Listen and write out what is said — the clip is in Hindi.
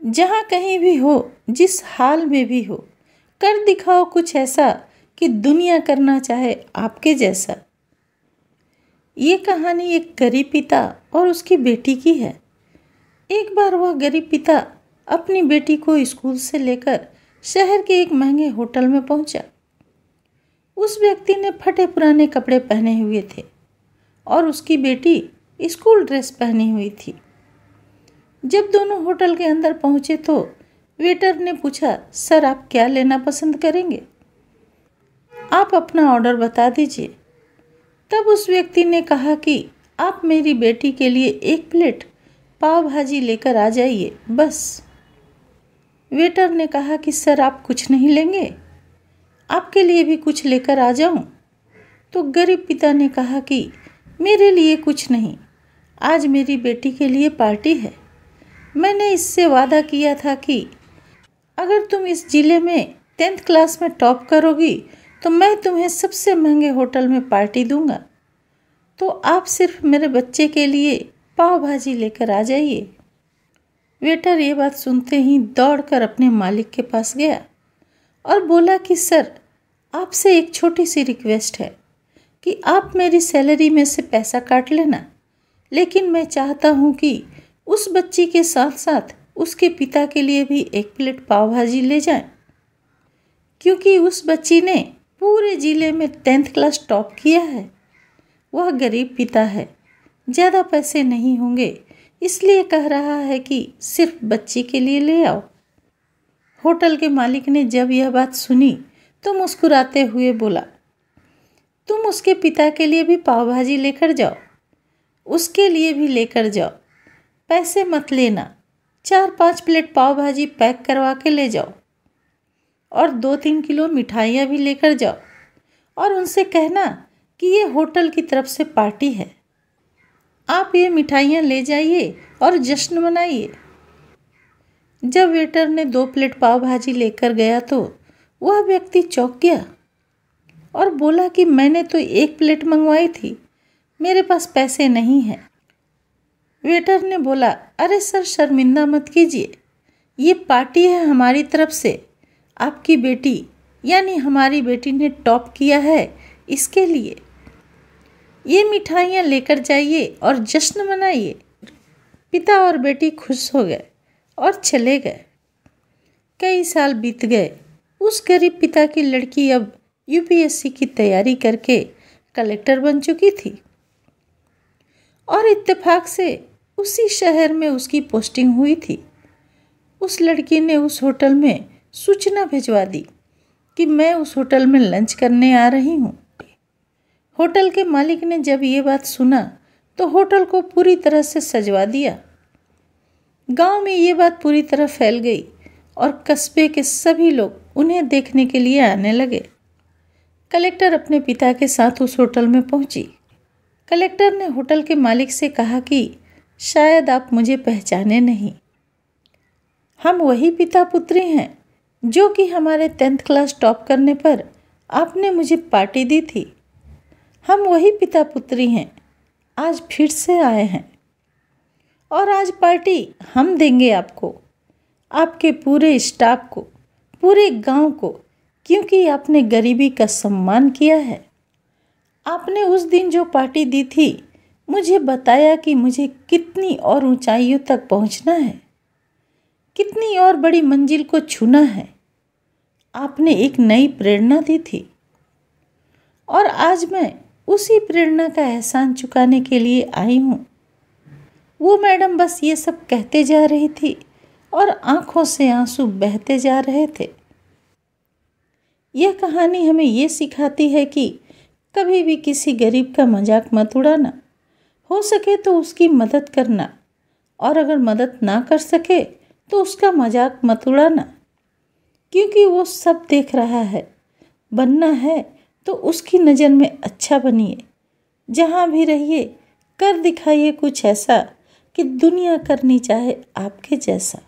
जहाँ कहीं भी हो, जिस हाल में भी हो, कर दिखाओ कुछ ऐसा कि दुनिया करना चाहे आपके जैसा। ये कहानी एक गरीब पिता और उसकी बेटी की है। एक बार वह गरीब पिता अपनी बेटी को स्कूल से लेकर शहर के एक महंगे होटल में पहुंचा। उस व्यक्ति ने फटे पुराने कपड़े पहने हुए थे और उसकी बेटी स्कूल ड्रेस पहनी हुई थी। जब दोनों होटल के अंदर पहुंचे तो वेटर ने पूछा, सर आप क्या लेना पसंद करेंगे? आप अपना ऑर्डर बता दीजिए। तब उस व्यक्ति ने कहा कि आप मेरी बेटी के लिए 1 प्लेट पाव भाजी लेकर आ जाइए, बस। वेटर ने कहा कि सर आप कुछ नहीं लेंगे, आपके लिए भी कुछ लेकर आ जाऊं? तो गरीब पिता ने कहा कि मेरे लिए कुछ नहीं, आज मेरी बेटी के लिए पार्टी है। मैंने इससे वादा किया था कि अगर तुम इस जिले में 10th क्लास में टॉप करोगी तो मैं तुम्हें सबसे महंगे होटल में पार्टी दूंगा। तो आप सिर्फ मेरे बच्चे के लिए पाव भाजी लेकर आ जाइए। वेटर ये बात सुनते ही दौड़कर अपने मालिक के पास गया और बोला कि सर आपसे एक छोटी सी रिक्वेस्ट है कि आप मेरी सैलरी में से पैसा काट लेना, लेकिन मैं चाहता हूँ कि उस बच्ची के साथ साथ उसके पिता के लिए भी 1 प्लेट पाव भाजी ले जाएं, क्योंकि उस बच्ची ने पूरे ज़िले में 10th क्लास टॉप किया है। वह गरीब पिता है, ज़्यादा पैसे नहीं होंगे, इसलिए कह रहा है कि सिर्फ बच्ची के लिए ले आओ। होटल के मालिक ने जब यह बात सुनी तो मुस्कुराते हुए बोला, तुम उसके पिता के लिए भी पाव भाजी लेकर जाओ, उसके लिए भी लेकर जाओ, पैसे मत लेना। 4-5 प्लेट पाव भाजी पैक करवा के ले जाओ और 2-3 किलो मिठाइयाँ भी लेकर जाओ और उनसे कहना कि ये होटल की तरफ से पार्टी है। आप ये मिठाइयाँ ले जाइए और जश्न मनाइए। जब वेटर ने 2 प्लेट पाव भाजी लेकर गया तो वह व्यक्ति चौंक गया और बोला कि मैंने तो 1 प्लेट मंगवाई थी, मेरे पास पैसे नहीं हैं। वेटर ने बोला, अरे सर शर्मिंदा मत कीजिए, ये पार्टी है हमारी तरफ से, आपकी बेटी यानी हमारी बेटी ने टॉप किया है, इसके लिए ये मिठाइयाँ लेकर जाइए और जश्न मनाइए। पिता और बेटी खुश हो गए और चले गए। कई साल बीत गए। उस गरीब पिता की लड़की अब यूपीएससी की तैयारी करके कलेक्टर बन चुकी थी और इत्तेफाक से उसी शहर में उसकी पोस्टिंग हुई थी। उस लड़की ने उस होटल में सूचना भिजवा दी कि मैं उस होटल में लंच करने आ रही हूँ। होटल के मालिक ने जब ये बात सुना तो होटल को पूरी तरह से सजवा दिया। गांव में ये बात पूरी तरह फैल गई और कस्बे के सभी लोग उन्हें देखने के लिए आने लगे। कलेक्टर अपने पिता के साथ उस होटल में पहुंची। कलेक्टर ने होटल के मालिक से कहा कि शायद आप मुझे पहचाने नहीं, हम वही पिता पुत्री हैं जो कि हमारे 10th क्लास टॉप करने पर आपने मुझे पार्टी दी थी। हम वही पिता पुत्री हैं, आज फिर से आए हैं और आज पार्टी हम देंगे आपको, आपके पूरे स्टाफ को, पूरे गांव को, क्योंकि आपने गरीबी का सम्मान किया है। आपने उस दिन जो पार्टी दी थी मुझे बताया कि मुझे कितनी और ऊंचाइयों तक पहुंचना है, कितनी और बड़ी मंजिल को छूना है। आपने एक नई प्रेरणा दी थी और आज मैं उसी प्रेरणा का एहसान चुकाने के लिए आई हूँ। वो मैडम बस ये सब कहते जा रही थी और आंखों से आंसू बहते जा रहे थे। यह कहानी हमें ये सिखाती है कि कभी भी किसी गरीब का मजाक मत उड़ाना, हो सके तो उसकी मदद करना और अगर मदद ना कर सके तो उसका मजाक मत उड़ाना, क्योंकि वो सब देख रहा है। बनना है तो उसकी नज़र में अच्छा बनिए। जहाँ भी रहिए कर दिखाइए कुछ ऐसा कि दुनिया करनी चाहे आपके जैसा।